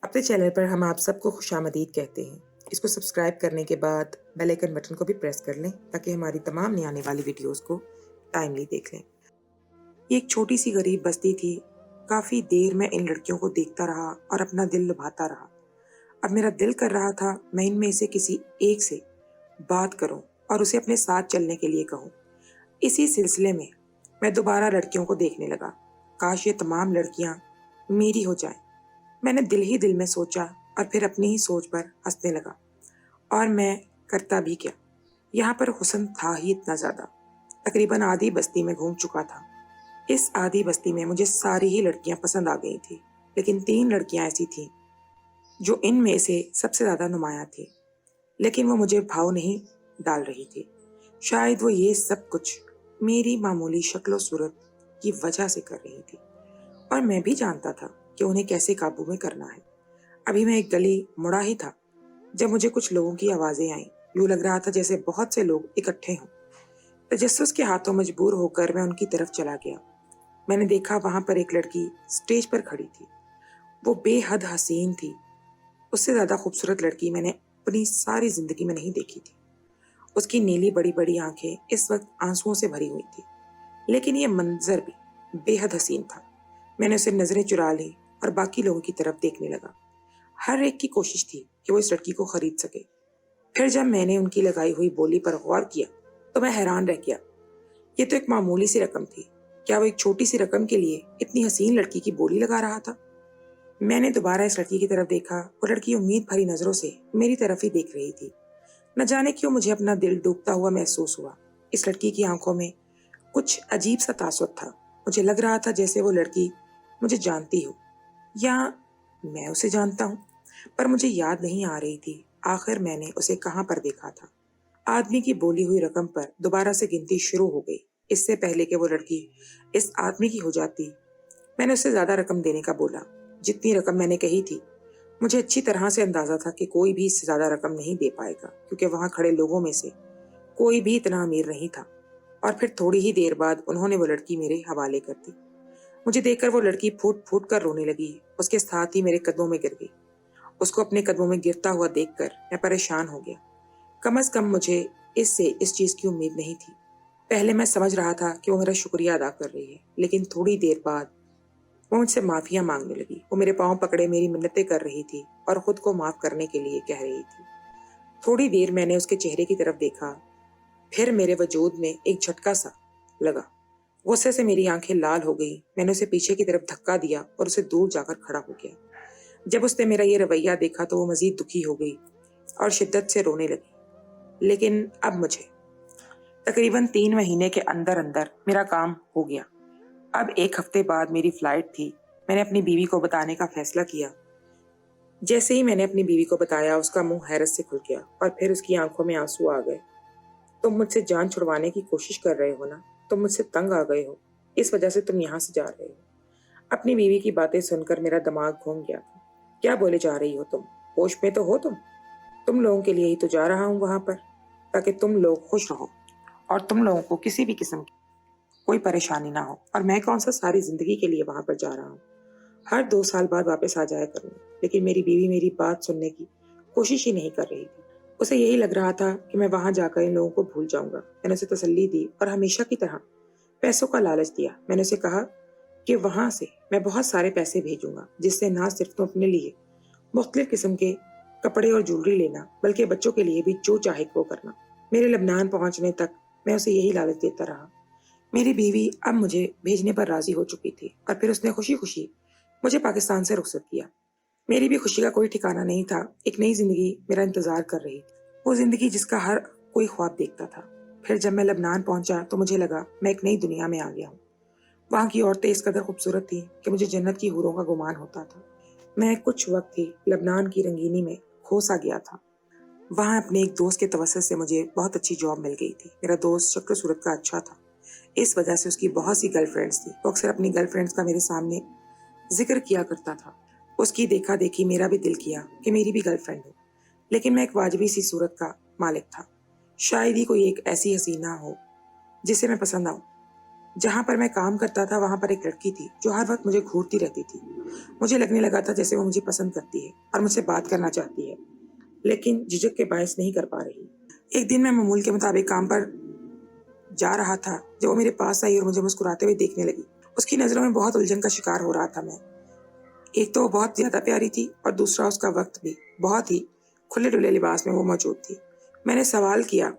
अपने चैनल पर हम आप सबको खुशामदीद कहते हैं। इसको सब्सक्राइब करने के बाद बेल आइकन बटन को भी प्रेस कर लें ताकि हमारी तमाम नई आने वाली वीडियोस को टाइमली देख लें। ये एक छोटी सी गरीब बस्ती थी। काफ़ी देर मैं इन लड़कियों को देखता रहा और अपना दिल लुभाता रहा। अब मेरा दिल कर रहा था मैं इनमें से किसी एक से बात करूं और उसे अपने साथ चलने के लिए कहूं। इसी सिलसिले में मैं दोबारा लड़कियों को देखने लगा। काश ये तमाम लड़कियां मेरी हो जाएं। मैंने दिल ही दिल में सोचा और फिर अपनी ही सोच पर हंसने लगा। और मैं करता भी क्या, यहाँ पर हुस्न था ही इतना ज़्यादा। तकरीबन आधी बस्ती में घूम चुका था। इस आधी बस्ती में मुझे सारी ही लड़कियां पसंद आ गई थी, लेकिन 3 लड़कियां ऐसी थीं जो इनमें से सबसे ज़्यादा नुमायाँ थी। लेकिन वो मुझे भाव नहीं डाल रही थी। शायद वो ये सब कुछ मेरी मामूली शक्ल सूरत की वजह से कर रही थी, और मैं भी जानता था कि उन्हें कैसे काबू में करना है। अभी मैं एक गली मुड़ा ही था जब मुझे कुछ लोगों की आवाजें आईं। यूं लग रहा था जैसे बहुत से लोग इकट्ठे हों। तजस्सुस के हाथों मजबूर होकर मैं उनकी तरफ चला गया। मैंने देखा वहां पर एक लड़की स्टेज पर खड़ी थी। वो बेहद हसीन थी। उससे ज्यादा खूबसूरत लड़की मैंने अपनी सारी जिंदगी में नहीं देखी थी। उसकी नीली बड़ी बड़ी आंखें इस वक्त आंसुओं से भरी हुई थी, लेकिन ये मंजर भी बेहद हसीन था। मैंने उसे नजरें चुरा ली और बाकी लोगों की तरफ देखने लगा। हर एक की कोशिश थी कि वो इस लड़की को खरीद सके। फिर जब मैंने उनकी लगाई हुई बोली पर गौर किया तो मैं हैरान रह गया। ये तो एक मामूली सी रकम थी। क्या वो एक छोटी सी रकम के लिए इतनी हसीन लड़की की बोली लगा रहा था? मैंने दोबारा इस लड़की की तरफ देखा। वो लड़की उम्मीद भरी नजरों से मेरी तरफ ही देख रही थी। न जाने क्यों मुझे अपना दिल डूबता हुआ महसूस हुआ। इस लड़की की आंखों में कुछ अजीब सा तासुर था। मुझे लग रहा था जैसे वो लड़की मुझे जानती हो, या मैं उसे जानता हूँ, पर मुझे याद नहीं आ रही थी आखिर मैंने उसे कहाँ पर देखा था। आदमी की बोली हुई रकम पर दोबारा से गिनती शुरू हो गई। इससे पहले कि वो लड़की इस आदमी की हो जाती, मैंने उससे ज्यादा रकम देने का बोला। जितनी रकम मैंने कही थी, मुझे अच्छी तरह से अंदाजा था कि कोई भी इससे ज्यादा रकम नहीं दे पाएगा, क्योंकि वहां खड़े लोगों में से कोई भी इतना अमीर नहीं था। और फिर थोड़ी ही देर बाद उन्होंने वो लड़की मेरे हवाले कर दी। मुझे देखकर वो लड़की फूट फूट कर रोने लगी। उसके साथ ही मेरे कदमों में गिर गई। उसको अपने कदमों में गिरता हुआ देखकर मैं परेशान हो गया। कम से कम मुझे इससे इस चीज की उम्मीद नहीं थी। पहले मैं समझ रहा था कि वो मेरा शुक्रिया अदा कर रही है, लेकिन थोड़ी देर बाद वो मुझसे माफिया मांगने लगी। वो मेरे पांव पकड़े मेरी मिन्नतें कर रही थी और खुद को माफ करने के लिए कह रही थी। थोड़ी देर मैंने उसके चेहरे की तरफ देखा, फिर मेरे वजूद में एक झटका सा लगा। गुस्से से मेरी आंखें लाल हो गई। मैंने उसे पीछे की तरफ धक्का दिया और उसे दूर जाकर खड़ा हो गया। जब उसने मेरा ये रवैया देखा तो वो मजीद दुखी हो गई और शिद्दत से रोने लगी। लेकिन अब मुझे तकरीबन 3 महीने के अंदर अंदर मेरा काम हो गया। अब 1 हफ्ते बाद मेरी फ्लाइट थी। मैंने अपनी बीवी को बताने का फैसला किया। जैसे ही मैंने अपनी बीवी को बताया, उसका मुंह हैरत से खुल गया और फिर उसकी आंखों में आंसू आ गए। तुम मुझसे जान छुड़वाने की कोशिश कर रहे हो ना? तुम मुझसे तंग आ गए हो, इस वजह से तुम यहाँ से जा रहे हो। अपनी बीवी की बातें सुनकर मेरा दिमाग घूम गया था। क्या बोले जा रही हो तुम? होश में तो हो तुम? तुम लोगों के लिए ही तो जा रहा हूँ वहां पर, ताकि तुम लोग खुश रहो और तुम लोगों को किसी भी किस्म की कोई परेशानी ना हो। और मैं कौन सा सारी जिंदगी के लिए वहां पर जा रहा हूँ? हर 2 साल बाद वापस आ जाया करूंगा। लेकिन मेरी बीवी मेरी बात सुनने की कोशिश ही नहीं कर रही थी। उसे यही लग रहा था कि मैं वहां जाकर इन लोगों को भूल जाऊंगा। मैंने उसे तसल्ली दी और हमेशा की तरह पैसों का लालच दिया। मैंने उसे कहा कि वहां से मैं बहुत सारे पैसे भेजूंगा, जिससे ना सिर्फ तुम अपने लिए मुख्तलिफ किस्म के कपड़े और ज्वेलरी लेना, बल्कि बच्चों के लिए भी जो चाहे वो करना। मेरे लबनान पहुंचने तक मैं उसे यही लालच देता रहा। मेरी बीवी अब मुझे भेजने पर राजी हो चुकी थी और फिर उसने खुशी खुशी मुझे पाकिस्तान से रुखसत किया। मेरी भी खुशी का कोई ठिकाना नहीं था। एक नई जिंदगी मेरा इंतजार कर रही थी, वो जिंदगी जिसका हर कोई ख्वाब देखता था। फिर जब मैं लबनान पहुंचा तो मुझे लगा मैं एक नई दुनिया में आ गया हूँ। वहाँ की औरतें इस कदर खूबसूरत थी कि मुझे जन्नत की हूरों का गुमान होता था। मैं कुछ वक्त ही लबनान की रंगीनी में खो सा गया था। वहाँ अपने एक दोस्त के तवस्सुत से मुझे बहुत अच्छी जॉब मिल गई थी। मेरा दोस्त शक्ल सूरत का अच्छा था, इस वजह से उसकी बहुत सी गर्लफ्रेंड्स थी। वो अक्सर अपनी गर्लफ्रेंड्स का मेरे सामने जिक्र किया करता था। उसकी देखा देखी मेरा भी दिल किया कि मेरी भी गर्लफ्रेंड हो, लेकिन मैं एक वाजबी सी सूरत का मालिक था। शायद ही कोई एक ऐसी हसीना हो जिसे मैं पसंद आऊं। جہاں پر میں کام کرتا تھا وہاں پر ایک لڑکی تھی جو ہر وقت مجھے گھورتی رہتی تھی۔ مجھے لگنے لگا تھا جیسے وہ مجھے پسند کرتی ہے اور مجھ سے بات کرنا چاہتی ہے، لیکن جھجک کے باعث نہیں کر پا رہی۔ ایک دن میں معمول کے مطابق کام پر جا رہا تھا جب وہ میرے پاس آئی اور مجھے مسکراتے ہوئے دیکھنے لگی۔ اس کی نظروں میں بہت الجھن کا شکار ہو رہا تھا میں۔ ایک تو وہ بہت زیادہ پیاری تھی اور دوسرا اس کا وقت بھی بہت ہی کھلے ڈلے لباس میں وہ موجود تھی۔ میں نے سوال کیا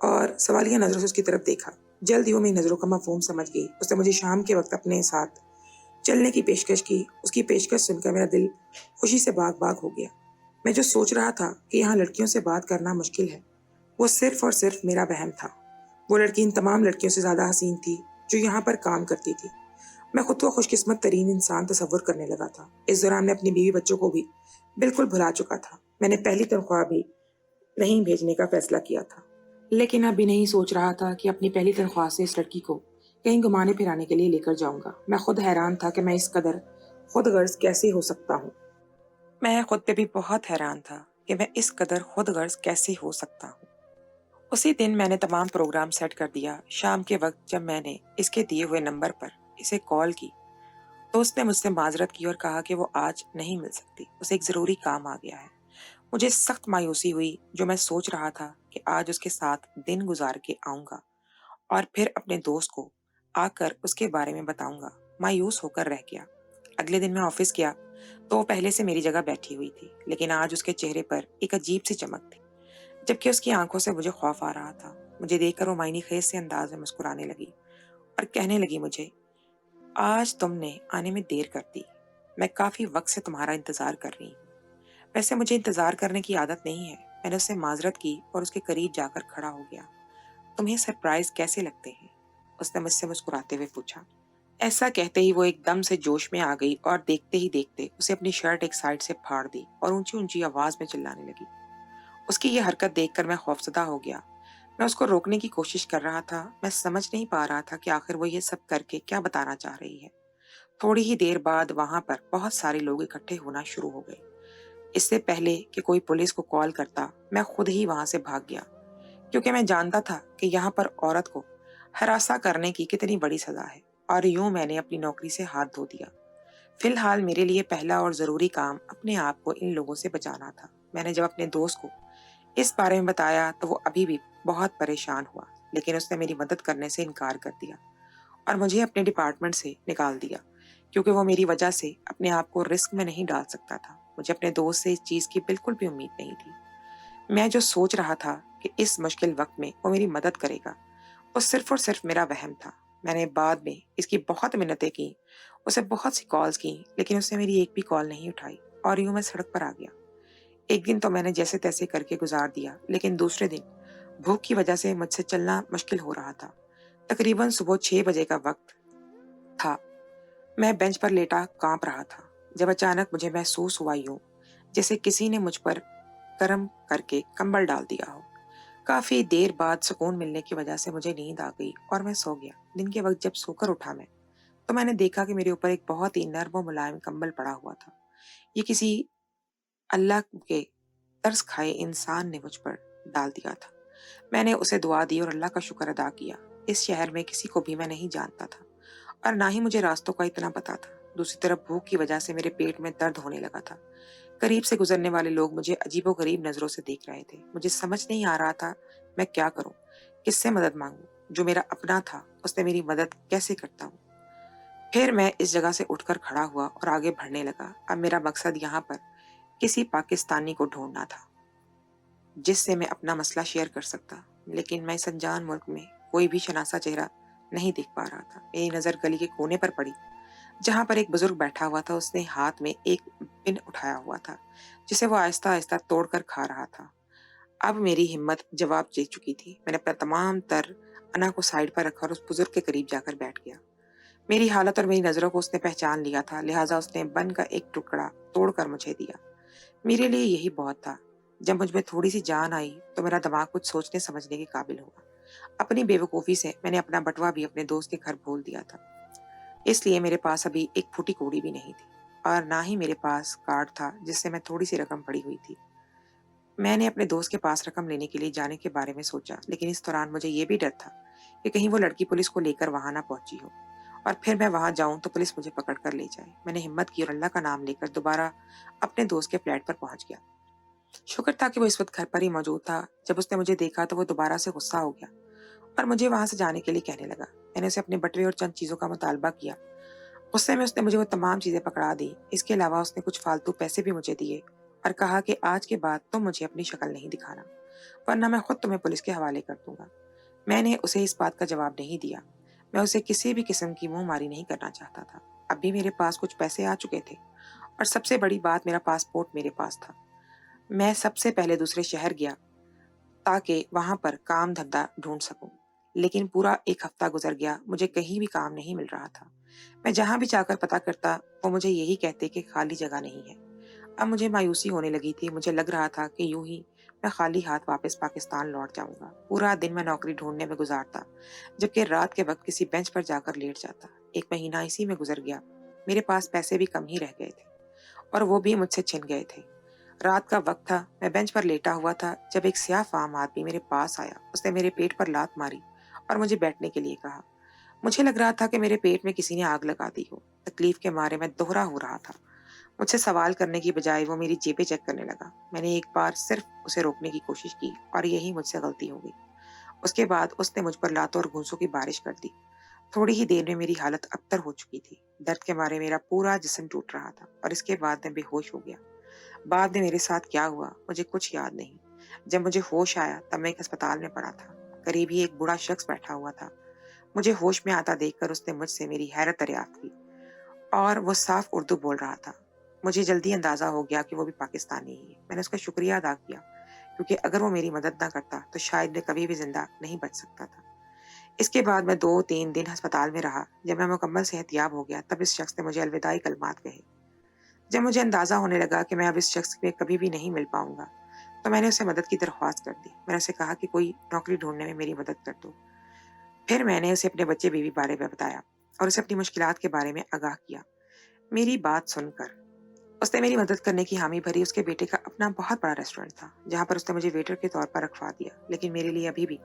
اور سوالیہ نظروں سے اس کی طرف دیکھا۔ جلد ہی وہ میری نظروں کا مفہوم سمجھ گئی۔ اس نے مجھے شام کے وقت اپنے ساتھ چلنے کی پیشکش کی۔ اس کی پیشکش سن کر میرا دل خوشی سے باغ باغ ہو گیا۔ میں جو سوچ رہا تھا کہ یہاں لڑکیوں سے بات کرنا مشکل ہے، وہ صرف اور صرف میرا وہم تھا۔ وہ لڑکی ان تمام لڑکیوں سے زیادہ حسین تھی جو یہاں پر کام کرتی تھی۔ میں خود کو خوش قسمت ترین انسان تصور کرنے لگا تھا۔ اس دوران میں اپنی بیوی بچوں کو بھی بالکل بھلا چکا تھا۔ میں نے پہلی تنخواہ بھی نہیں بھیجنے کا فیصلہ کیا تھا، لیکن اب بھی نہیں سوچ رہا تھا کہ اپنی پہلی تنخواہ سے اس لڑکی کو کہیں گھمانے پھرانے کے لیے لے کر جاؤں گا۔ میں خود حیران تھا کہ میں اس قدر خود غرض کیسے ہو سکتا ہوں۔ میں خود پہ بھی بہت حیران تھا کہ میں اس قدر خود غرض کیسے ہو سکتا ہوں۔ اسی دن میں نے تمام پروگرام سیٹ کر دیا۔ شام کے وقت جب میں نے اس کے دیے ہوئے نمبر پر اسے کال کی تو اس نے مجھ سے معذرت کی اور کہا کہ وہ آج نہیں مل سکتی، اسے ایک ضروری کام آ گیا ہے۔ مجھے سخت مایوسی ہوئی جو میں سوچ رہا تھا کہ آج اس کے ساتھ دن گزار کے آؤں گا اور پھر اپنے دوست کو آ کر اس کے بارے میں بتاؤں گا۔ مایوس ہو کر رہ گیا۔ اگلے دن میں آفس گیا تو وہ پہلے سے میری جگہ بیٹھی ہوئی تھی، لیکن آج اس کے چہرے پر ایک عجیب سی چمک تھی، جبکہ اس کی آنکھوں سے مجھے خوف آ رہا تھا۔ مجھے دیکھ کر وہ معنی خیز سے انداز میں مسکرانے لگی اور کہنے لگی مجھے، آج تم نے آنے میں دیر کر دی، میں کافی وقت سے تمہارا انتظار کر رہی ہوں۔ ویسے مجھے انتظار کرنے کی عادت نہیں ہے۔ میں نے اس سے معذرت کی اور اس کے قریب جا کر کھڑا ہو گیا۔ تمہیں سرپرائز کیسے لگتے ہیں؟ اس نے مجھ سے مسکراتے ہوئے پوچھا۔ ایسا کہتے ہی وہ ایک دم سے جوش میں آ گئی اور دیکھتے ہی دیکھتے اسے اپنی شرٹ ایک سائڈ سے پھاڑ دی اور اونچی اونچی آواز میں چلانے لگی۔ اس کی یہ حرکت دیکھ کر میں خوفزدہ ہو گیا۔ میں اس کو روکنے کی کوشش کر رہا تھا۔ میں سمجھ نہیں پا رہا تھا کہ آخر وہ یہ سب کر کے کیا بتانا چاہ رہی ہے۔ تھوڑی ہی دیر بعد وہاں پر بہت سارے لوگ اکٹھے ہونا شروع ہو گئے۔ اس سے پہلے کہ کوئی پولیس کو کال کرتا میں خود ہی وہاں سے بھاگ گیا، کیونکہ میں جانتا تھا کہ یہاں پر عورت کو ہراساں کرنے کی کتنی بڑی سزا ہے، اور یوں میں نے اپنی نوکری سے ہاتھ دھو دیا۔ فی الحال میرے لیے پہلا اور ضروری کام اپنے آپ کو ان لوگوں سے بچانا تھا۔ میں نے جب اپنے دوست کو اس بارے میں بتایا تو وہ ابھی بھی بہت پریشان ہوا، لیکن اس نے میری مدد کرنے سے انکار کر دیا اور مجھے اپنے ڈپارٹمنٹ سے نکال دیا، کیونکہ وہ میری وجہ سے اپنے آپ کو رسک میں نہیں ڈال سکتا تھا۔ مجھے اپنے دوست سے اس چیز کی بالکل بھی امید نہیں تھی۔ میں جو سوچ رہا تھا کہ اس مشکل وقت میں وہ میری مدد کرے گا، وہ صرف اور صرف میرا وہم تھا۔ میں نے بعد میں اس کی بہت منتیں کی، اسے بہت سی کالز کی، لیکن اس نے میری ایک بھی کال نہیں اٹھائی، اور یوں میں سڑک پر آ گیا۔ ایک دن تو میں نے جیسے تیسے کر کے گزار دیا، لیکن دوسرے دن بھوک کی وجہ سے مجھ سے چلنا مشکل ہو رہا تھا۔ تقریباً صبح 6 بجے کا وقت تھا۔ میں بینچ پر لیٹا کانپ رہا تھا جب اچانک مجھے محسوس ہوا یوں جیسے کسی نے مجھ پر کرم کر کے کمبل ڈال دیا ہو۔ کافی دیر بعد سکون ملنے کی وجہ سے مجھے نیند آ گئی اور میں سو گیا۔ دن کے وقت جب سو کر اٹھا میں تو میں نے دیکھا کہ میرے اوپر ایک بہت ہی نرم و ملائم کمبل پڑا ہوا تھا۔ یہ کسی اللہ کے ترس کھائے انسان نے مجھ پر ڈال دیا تھا۔ میں نے اسے دعا دی اور اللہ کا شکر ادا کیا۔ اس شہر میں کسی کو بھی میں نہیں جانتا تھا اور نہ ہی مجھے راستوں کا اتنا پتا تھا۔ دوسری طرف بھوک کی وجہ سے میرے پیٹ میں درد ہونے لگا تھا۔ قریب سے گزرنے والے لوگ مجھے عجیب و غریب نظروں سے دیکھ رہے تھے۔ مجھے سمجھ نہیں آ رہا تھا میں کیا کروں، کس سے مدد مانگوں۔ جو میرا اپنا تھا اس نے میری مدد کیسے کرتا ہوں۔ پھر میں اس جگہ سے اٹھ کر کھڑا ہوا اور آگے بڑھنے لگا۔ اب میرا مقصد یہاں پر کسی پاکستانی کو ڈھونڈنا تھا جس سے میں اپنا مسئلہ شیئر کر سکتا، لیکن میں اس انجان ملک میں کوئی بھی شناسا چہرہ نہیں دیکھ پا رہا تھا۔ میری نظر گلی کے کونے پر پڑی جہاں پر ایک بزرگ بیٹھا ہوا تھا۔ اس نے ہاتھ میں ایک پن اٹھایا ہوا تھا جسے وہ آہستہ آہستہ توڑ کر کھا رہا تھا۔ اب میری ہمت جواب دے چکی تھی۔ میں نے اپنا تمام تر انا کو سائڈ پر رکھا اور اس بزرگ کے قریب جا کر بیٹھ گیا۔ میری حالت اور میری نظروں کو اس نے پہچان لیا تھا، لہٰذا اس نے بن کا ایک ٹکڑا توڑ کر مجھے دیا۔ میرے لیے یہی بہت تھا۔ جب مجھ میں تھوڑی سی جان آئی تو میرا دماغ کچھ سوچنے سمجھنے کے قابل ہوا۔ اپنی بے وقوفی سے میں نے اپنا بٹوا بھی اپنے دوست کے گھر بھول دیا تھا، اس لیے میرے پاس ابھی ایک پھوٹی کوڑی بھی نہیں تھی، اور نہ ہی میرے پاس کارڈ تھا جس سے میں تھوڑی سی رقم پڑی ہوئی تھی۔ मैंने अपने दोस्त के पास रकम लेने के लिए जाने के बारे में सोचा, लेकिन इस दौरान मुझे ये भी डर था कि कहीं वो लड़की पुलिस को लेकर वहां ना पहुंची हो और फिर मैं वहां जाऊं तो पुलिस मुझे पकड़ कर ले जाए। मैंने हिम्मत की और अल्लाह का नाम लेकर दोबारा अपने दोस्त के फ्लैट पर पहुंच गया। शुक्र था कि वो इस वक्त घर पर ही मौजूद था। जब उसने मुझे देखा तो वो दोबारा से गुस्सा हो गया और मुझे वहां से जाने के लिए कहने लगा। मैंने उसे अपने बटुए और चंद चीजों का मुतालबा किया। गुस्से में उसने मुझे वो तमाम चीजें पकड़ा दी। इसके अलावा उसने कुछ फालतू पैसे भी मुझे दिए और कहा कि आज के बाद तुम मुझे अपनी शक्ल नहीं दिखाना, वरना मैं खुद तुम्हें पुलिस के हवाले कर दूंगा। मैंने उसे इस बात का जवाब नहीं दिया। मैं उसे किसी भी किस्म की मुंहमारी नहीं करना चाहता था। अब भी मेरे पास कुछ पैसे आ चुके थे और सबसे बड़ी बात, मेरा पासपोर्ट मेरे पास था। मैं सबसे पहले दूसरे शहर गया ताकि वहां पर काम धंधा ढूंढ सकूं। लेकिन पूरा एक हफ्ता गुजर गया, मुझे कहीं भी काम नहीं मिल रहा था। मैं जहां भी जाकर पता करता वो मुझे यही कहते कि खाली जगह नहीं है। अब मुझे मायूसी होने लगी थी। मुझे लग रहा था कि यूं ही मैं खाली हाथ वापस पाकिस्तान लौट जाऊंगा। पूरा दिन मैं नौकरी ढूंढने में गुजारता, जबकि रात के वक्त किसी बेंच पर जाकर लेट जाता। एक महीना इसी में गुजर गया। मेरे पास पैसे भी कम ही रह गए थे और वो भी मुझसे छिन गए थे। रात का वक्त था, मैं बेंच पर लेटा हुआ था जब एक स्याह फाम आदमी मेरे पास आया। उसने मेरे पेट पर लात मारी और मुझे बैठने के लिए कहा। मुझे लग रहा था कि मेरे पेट में किसी ने आग लगा दी हो। तकलीफ के मारे मैं दोहरा हो रहा था। मुझसे सवाल करने की बजाय वो मेरी जेबें चेक करने लगा। मैंने एक बार सिर्फ उसे रोकने की कोशिश की और यही मुझसे गलती हो गई। उसके बाद उसने मुझ पर लातों और घूंसों की बारिश कर दी। थोड़ी ही देर में मेरी हालत अबतर हो चुकी थी। दर्द के मारे मेरा पूरा जिस्म टूट रहा था और इसके बाद मैं बेहोश हो गया। बाद में मेरे साथ क्या हुआ मुझे कुछ याद नहीं। जब मुझे होश आया तब मैं एक अस्पताल में पड़ा था। करीब ही एक बूढ़ा शख्स बैठा हुआ था। मुझे होश में आता देखकर उसने मुझसे मेरी हैरत दरियाफ्त की और वो साफ उर्दू बोल रहा था। मुझे जल्दी अंदाजा हो गया कि वो भी पाकिस्तानी ही है। मैंने उसका शुक्रिया अदा किया, क्योंकि अगर वो मेरी मदद ना करता तो शायद मैं कभी भी जिंदा नहीं बच सकता था। इसके बाद मैं 2-3 दिन अस्पताल में रहा। जब मैं मुकम्मल सेहतयाब हो गया तब इस शख्स ने मुझे अलविदाई कलमात कहे। जब मुझे अंदाजा होने लगा कि मैं अब इस शख्स से कभी भी नहीं मिल पाऊंगा, तो मैंने उसे मदद की दरख्वास्त कर दी। मैंने उसे कहा कि कोई नौकरी ढूंढने में मेरी मदद कर दो। फिर मैंने उसे अपने बच्चे बीवी बारे में बताया और उसे अपनी मुश्किलात के बारे में आगाह किया। मेरी बात सुनकर उसने मेरी मदद करने की हामी भरी। उसके बेटे का अपना बहुत बड़ा रेस्टोरेंट था, जहां पर उसने मुझे वेटर के तौर पर रखवा दिया। लेकिन मेरे लिए अभी भी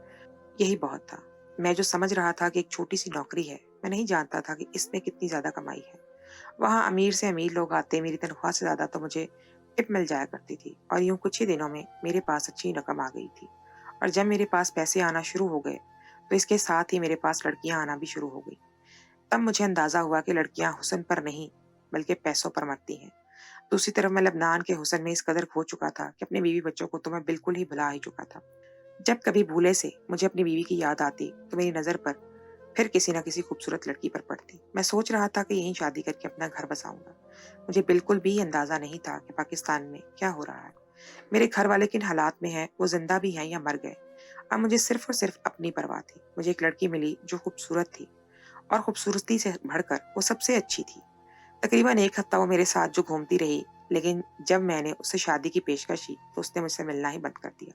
यही बहुत था। मैं जो समझ रहा था कि एक छोटी सी नौकरी है, मैं नहीं जानता था कि इसमें कितनी ज्यादा कमाई है। वहां अमीर से अमीर लोग आते, मेरी तनख्वाह से ज्यादा तो मुझे टिप मिल जाया करती थी और यूं कुछ ही दिनों में मेरे पास अच्छी रकम आ गई थी। और जब मेरे पास पैसे आना शुरू हो गए तो इसके साथ ही मेरे पास लड़कियां आना भी शुरू हो गई। तब मुझे अंदाजा हुआ कि लड़कियां हुस्न पर नहीं बल्कि पैसों पर मरती हैं। दूसरी तरफ मैं लबनान के हुस्न में इस कदर खो चुका था कि अपने बीवी बच्चों को तो मैं बिल्कुल ही भुला ही चुका था। जब कभी भूले से मुझे अपनी बीवी की याद आती तो मेरी नजर पर फिर किसी न किसी खूबसूरत लड़की पर पड़ती। मैं सोच रहा था कि यहीं शादी करके अपना घर बसाऊंगा। मुझे बिल्कुल भी अंदाजा नहीं था कि पाकिस्तान में क्या हो रहा है। मेरे घर वाले किन हालात में हैं, वो जिंदा भी हैं या मर गए। अब मुझे सिर्फ और सिर्फ अपनी परवाह थी। मुझे एक लड़की मिली जो खूबसूरत थी और खूबसूरती से बढ़कर वो सबसे अच्छी थी। तकरीबन एक हफ्ता वो मेरे साथ जो घूमती रही, लेकिन जब मैंने उससे शादी की पेशकश की तो उसने मुझसे मिलना ही बंद कर दिया।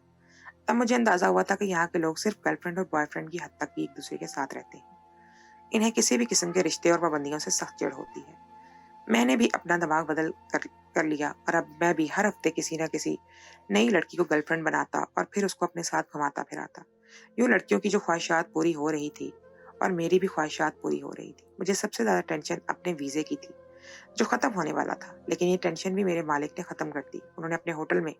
तब मुझे अंदाजा हुआ था कि यहाँ के लोग सिर्फ गर्लफ्रेंड और बॉयफ्रेंड की हद तक ही एक दूसरे के साथ रहते हैं। इन्हें किसी भी किस्म के रिश्ते और पाबंदियों से सख्त चिढ़ होती है। मैंने भी अपना दिमाग बदल कर लिया और अब मैं भी हर हफ्ते किसी न किसी नई लड़की को गर्लफ्रेंड बनाता और फिर उसको अपने साथ घुमाता फिराता। यूं लड़कियों की जो ख्वाहिशात पूरी हो रही थी और मेरी भी ख्वाहिशात पूरी हो रही थी। मुझे सबसे ज्यादा टेंशन अपने वीजे की थी, जो खत्म होने वाला था। लेकिन ये टेंशन भी मेरे मालिक ने खत्म कर दी। उन्होंने अपने होटल में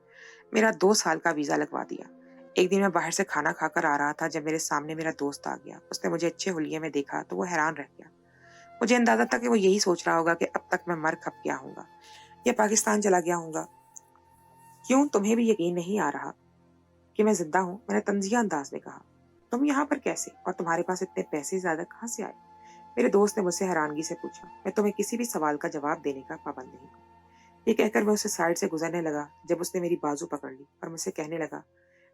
मेरा 2 साल का वीजा लगवा दिया। एक दिन मैं बाहर से खाना खाकर आ रहा था जब मेरे सामने मेरा दोस्त आ गया। उसने मुझे अच्छे हुलिये में देखा तो वो हैरान रह गया। मुझे अंदाजा था कि वो यही सोच रहा होगा कि अब तक मैं मर खप गया हूंगा या पाकिस्तान चला गया हूंगा। क्यों तुम्हें भी यकीन नहीं आ रहा कि मैं जिंदा हूँ? मैंने तंजिया अंदाज में कहा। तुम यहाँ पर कैसे और तुम्हारे पास इतने पैसे ज्यादा कहाँ से आए? मेरे दोस्त ने मुझसे हैरानगी से पूछा। मैं तुम्हें किसी भी सवाल का जवाब देने का पाबंद नहीं हूँ। ये कहकर मैं उसे साइड से गुजरने लगा जब उसने मेरी बाजू पकड़ ली और मुझसे कहने लगा,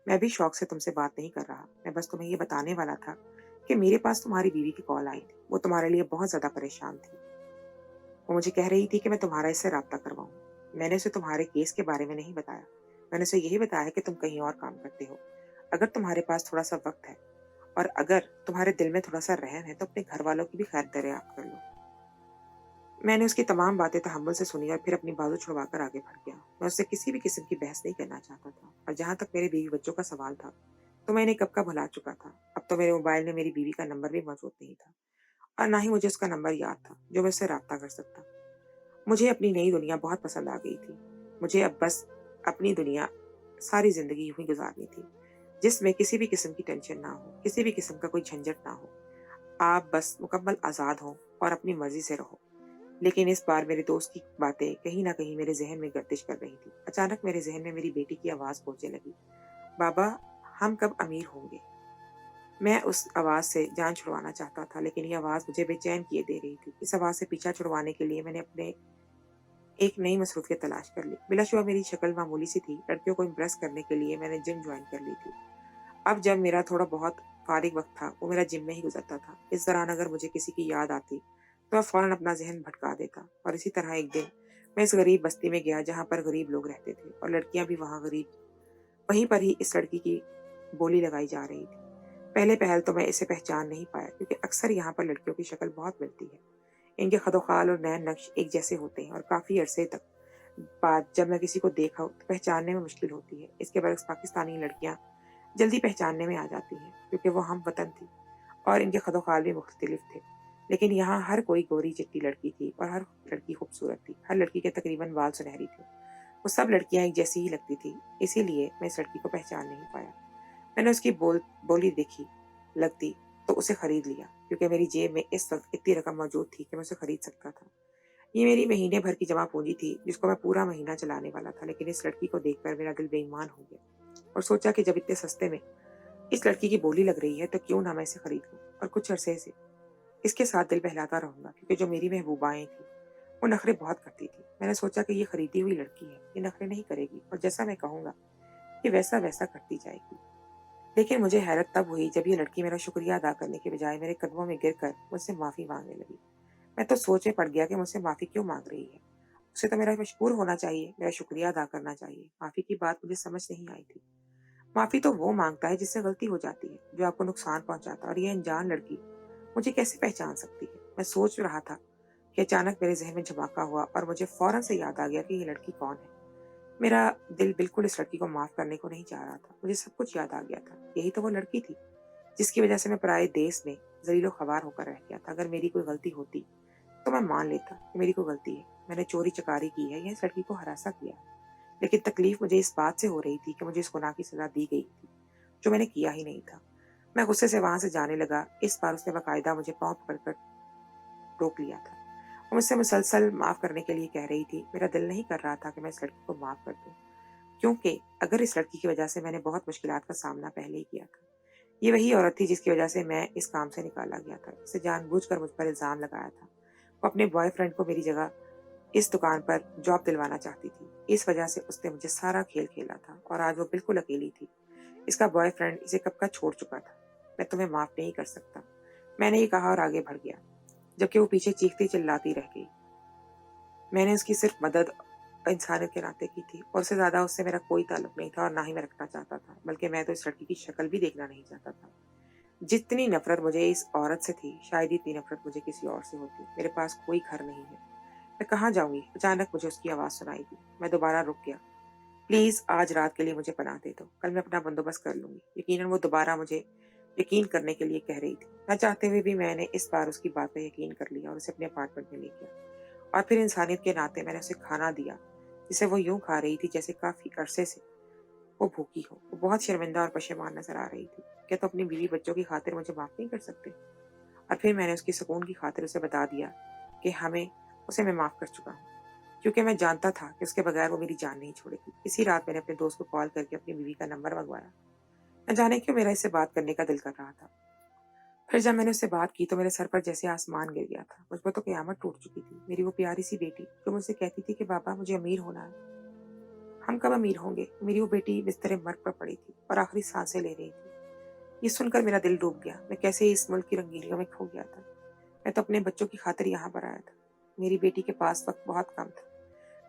मैं भी शौक से तुमसे बात नहीं कर रहा। मैं बस तुम्हें ये बताने वाला था कि मेरे पास तुम्हारी बीवी की कॉल आई थी। वो तुम्हारे लिए बहुत ज्यादा परेशान थी। वो मुझे कह रही थी कि मैं तुम्हारा इससे राब्ता करवाऊं। मैंने उसे तुम्हारे केस के बारे में नहीं बताया। मैंने उसे यही बताया कि तुम कहीं और काम करते हो। अगर तुम्हारे पास थोड़ा सा वक्त है और अगर तुम्हारे दिल में थोड़ा सा रहम है तो अपने घर वालों की भी खैर दरियाफ्त कर लो। میں نے उसकी तमाम बातें तहम्मुल से सुनी और फिर अपनी बाजू छुड़वाकर आगे बढ़ गया। मैं उससे किसी भी किस्म की बहस नहीं करना चाहता था और जहाँ तक मेरे बीवी बच्चों का सवाल था, तो मैं इन्हें कब का भुला चुका था। अब तो मेरे मोबाइल में मेरी बीवी का नंबर भी मौजूद नहीं था और ना ही मुझे उसका नंबर याद था, जो मैं उससे राब्ता कर सकता। मुझे अपनी नई दुनिया बहुत पसंद आ गई थी। मुझे अब बस अपनी दुनिया सारी ज़िंदगी यूँ ही गुज़ारनी थी, जिसमें किसी भी किस्म की टेंशन ना हो, किसी भी किस्म का कोई झंझट ना हो। आप बस मुकम्मल आज़ाद हों और अपनी मर्ज़ी से रहो। लेकिन इस बार मेरे दोस्त की बातें कहीं न कहीं मेरे ज़हन में गर्दिश कर रही थी। अचानक मेरे ज़हन में मेरी बेटी की आवाज़ गूंजने लगी, "बाबा, हम कब अमीर होंगे?" मैं उस आवाज़ से जान छुड़वाना चाहता था, लेकिन ये आवाज़ मुझे बेचैन किए दे रही थी। इस आवाज़ से पीछा छुड़वाने के लिए मैंने अपने एक नई मसरूफ़ियत तलाश कर ली। बिलाशुबा मेरी शक्ल मामूली सी थी। लड़कियों को इम्प्रेस करने के लिए मैंने जिम जॉइन कर ली थी। अब जब मेरा थोड़ा बहुत फ़ारिग वक़्त था, वो मेरा जिम में ही गुज़रता था। इस दौरान अगर मुझे किसी की याद आती, तो मैं फ़ौरन अपना ज़हन भटका देता और इसी तरह एक दिन मैं इस गरीब बस्ती में गया, जहाँ पर गरीब लोग रहते थे और लड़कियाँ भी वहीं पर ही इस लड़की की बोली लगाई जा रही थी। पहले पहल तो मैं इसे पहचान नहीं पाया, क्योंकि अक्सर यहाँ पर लड़कियों की शक्ल बहुत मिलती है। इनके खदोखाल और नैन नक्श एक जैसे होते हैं और काफ़ी अरसे तक बाद जब मैं किसी को देखा तो पहचानने में मुश्किल होती है। इसके बरक्स पाकिस्तानी लड़कियाँ जल्दी पहचानने में आ जाती हैं, क्योंकि वो हम वतन थी और इनके खदोखाल भी मुख्तलिफ थे। लेकिन यहाँ हर कोई गोरी चिट्टी लड़की थी और हर लड़की खूबसूरत थी। हर लड़की के तकरीबन बाल सुनहरी थे। वो सब लड़कियाँ एक जैसी ही लगती थी, इसीलिए मैं इस लड़की को पहचान नहीं पाया। मैंने उसकी बोली देखी लगती तो उसे खरीद लिया, क्योंकि मेरी जेब में इस वक्त इतनी रकम मौजूद थी कि मैं उसे खरीद सकता था। ये मेरी महीने भर की जमा पूंजी थी, जिसको मैं पूरा महीना चलाने वाला था। लेकिन इस लड़की को देखकर मेरा दिल बेईमान हो गया और सोचा कि जब इतने सस्ते में इस लड़की की बोली लग रही है, तो क्यों ना मैं इसे खरीद लूं और कुछ अरसे से इसके साथ दिल बहलाता रहूंगा, क्योंकि जो मेरी महबूबाएं थी वो नखरे बहुत करती थी। मैंने सोचा कि ये खरीदी हुई लड़की है, ये नखरे नहीं करेगी और जैसा मैं कहूंगा ये वैसा वैसा करती जाएगी। लेकिन मुझे हैरत तब हुई जब ये लड़की मेरा शुक्रिया अदा करने के बजाय मेरे कदमों में गिरकर मुझसे माफ़ी मांगने लगी। मैं तो सोच में पड़ गया कि मुझसे माफ़ी क्यों मांग रही है। उसे तो मेरा मशकूर होना चाहिए, मेरा शुक्रिया अदा करना चाहिए। माफ़ी की बात मुझे समझ नहीं आई थी। माफ़ी तो वो मांगता है जिससे गलती हो जाती है, जो आपको नुकसान पहुंचाता है, और ये अनजान लड़की मुझे कैसे पहचान सकती है। मैं सोच रहा था कि अचानक मेरे ज़हन में झमाका हुआ और मुझे फ़ौरन से याद आ गया कि ये लड़की कौन है। मेरा दिल बिल्कुल इस लड़की को माफ़ करने को नहीं चाह रहा था। मुझे सब कुछ याद आ गया था। यही तो वो लड़की थी, जिसकी वजह से मैं पराए देश में ज़लील-ओ-ख़वार होकर रह गया था। अगर मेरी कोई गलती होती, तो मैं मान लेता कि मेरी कोई गलती है। मैंने चोरी-चकारी की है या इस लड़की को हरासा किया है। लेकिन तकलीफ़ मुझे इस बात से हो रही थी कि मुझे इस गुनाह की सज़ा दी गई थी, जो मैंने किया ही नहीं था। मैं गुस्से से वहाँ से जाने लगा। इस बार उसने बाकायदा मुझे पाँव पकड़कर रोक लिया था। वो मुझसे मुसलसल माफ़ करने के लिए कह रही थी। मेरा दिल नहीं कर रहा था कि मैं इस लड़की को माफ़ कर दूँ, क्योंकि अगर इस लड़की की वजह से मैंने बहुत मुश्किलात का सामना पहले ही किया था। ये वही औरत थी जिसकी वजह से मैं इस काम से निकाला गया था। जिसे जानबूझकर मुझ पर इल्ज़ाम लगाया था। वो अपने बॉयफ्रेंड को मेरी जगह इस दुकान पर जॉब दिलवाना चाहती थी। इस वजह से उसने मुझे सारा खेल खेला था और आज वो बिल्कुल अकेली थी। इसका बॉयफ्रेंड इसे कब का छोड़ चुका था। मैं तुम्हें माफ़ नहीं कर सकता, मैंने ये कहा और आगे बढ़ गया, जबकि वो पीछे चीखती चिल्लाती रह गई। मैंने उसकी सिर्फ मदद इंसानियत के नाते की थी और उससे ज़्यादा उससे मेरा कोई ताल्लुक नहीं था और ना ही मैं रखना चाहता था। बल्कि मैं तो इस लड़की की शक्ल भी देखना नहीं चाहता था। जितनी नफ़रत मुझे इस औरत से थी, शायद इतनी नफ़रत मुझे किसी और से होती। मेरे पास कोई घर नहीं है, मैं कहाँ जाऊँगी? अचानक मुझे उसकी आवाज़ सुनाई दी। मैं दोबारा रुक गया। प्लीज़ आज रात के लिए मुझे पनाह दे दो, कल मैं अपना बंदोबस्त कर लूँगी। यकीनन वो दोबारा मुझे यकीन करने के लिए कह रही थी। ना चाहते हुए भी मैंने इस बार उसकी बात पे यकीन कर लिया और उसे अपने अपार्टमेंट में ले गया। और फिर इंसानियत के नाते मैंने उसे खाना दिया, जिसे वो यूँ खा रही थी जैसे काफ़ी अरसे से वो भूखी हो। वो बहुत शर्मिंदा और पशेमान नज़र आ रही थी। क्या तुम अपनी बीवी बच्चों की खातिर मुझे माफ़ नहीं कर सकते? और फिर मैंने उसकी सुकून की खातिर उसे बता दिया कि उसे मैं माफ़ कर चुका हूँ, क्योंकि मैं जानता था कि उसके बगैर वो मेरी जान नहीं छोड़ेगी। इसी रात मैंने अपने दोस्त को कॉल करके अपनी बीवी का नंबर मंगवाया। न जाने क्यों मेरा इससे बात करने का दिल कर रहा था। फिर जब मैंने उससे बात की तो मेरे सर पर जैसे आसमान गिर गया था। मुझ पर तो क़यामत टूट चुकी थी। मेरी वो प्यारी सी बेटी जो मुझसे कहती थी कि पापा मुझे अमीर होना है, हम कब अमीर होंगे? मेरी वो बेटी बिस्तर मर्ग पर पड़ी थी और आखिरी सांसें ले रही थी। ये सुनकर मेरा दिल डूब गया। मैं कैसे इस मुल्क की रंगीनियों में खो गया था। मैं तो अपने बच्चों की खातिर यहाँ पर आया था। मेरी बेटी के पास वक्त बहुत कम था।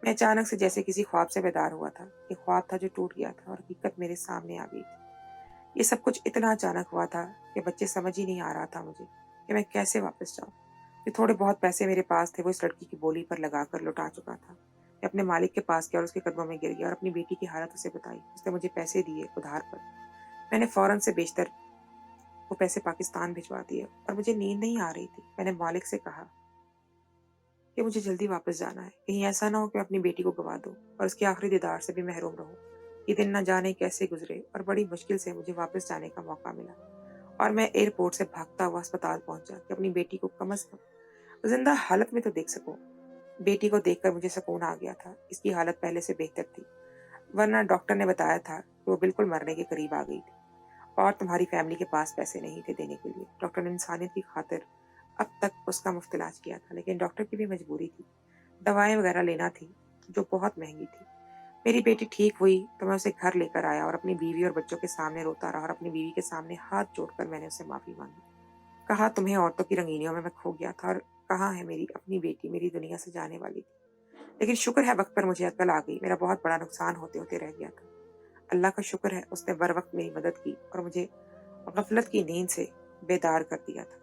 मैं अचानक से जैसे किसी ख्वाब से बेदार हुआ था। ये ख्वाब था जो टूट गया था और हकीकत मेरे सामने आ गई थी। ये सब कुछ इतना अचानक हुआ था कि बच्चे समझ ही नहीं आ रहा था मुझे कि मैं कैसे वापस जाऊं। जो थोड़े बहुत पैसे मेरे पास थे वो इस लड़की की बोली पर लगाकर लौटा चुका था। मैं अपने मालिक के पास गया और उसके कदमों में गिर गया और अपनी बेटी की हालत उसे बताई। उसने मुझे पैसे दिए उधार पर। मैंने फौरन से बेशतर वो पैसे पाकिस्तान भिजवा दिए और मुझे नींद नहीं आ रही थी। मैंने मालिक से कहा कि मुझे जल्दी वापस जाना है। कहीं ऐसा ना हो कि मैं अपनी बेटी को गवा दूँ और उसके आखिरी दीदार से भी महरूम रहूँ। ये दिन न जाने कैसे गुजरे और बड़ी मुश्किल से मुझे वापस जाने का मौका मिला और मैं एयरपोर्ट से भागता हुआ अस्पताल पहुंचा कि अपनी बेटी को कम से कम जिंदा हालत में तो देख सकूं। बेटी को देखकर मुझे सुकून आ गया था। इसकी हालत पहले से बेहतर थी, वरना डॉक्टर ने बताया था कि वो बिल्कुल मरने के करीब आ गई थी और तुम्हारी फैमिली के पास पैसे नहीं थे देने के लिए। डॉक्टर ने इंसानियत की खातिर अब तक उसका मुफ्त इलाज किया था, लेकिन डॉक्टर की भी मजबूरी थी। दवाएं वगैरह लेना थी जो बहुत महंगी थी। मेरी बेटी ठीक हुई तो मैं उसे घर लेकर आया और अपनी बीवी और बच्चों के सामने रोता रहा और अपनी बीवी के सामने हाथ जोड़कर मैंने उससे माफी मांगी। कहा तुम्हें औरतों की रंगीनियों में मैं खो गया था और कहाँ है मेरी अपनी बेटी, मेरी दुनिया से जाने वाली थी। लेकिन शुक्र है वक्त पर मुझे अक्ल आ गई। मेरा बहुत बड़ा नुकसान होते होते रह गया था। अल्लाह का शुक्र है उसने बर वक्त मेरी मदद की और मुझे गफलत की नींद से बेदार कर दिया था।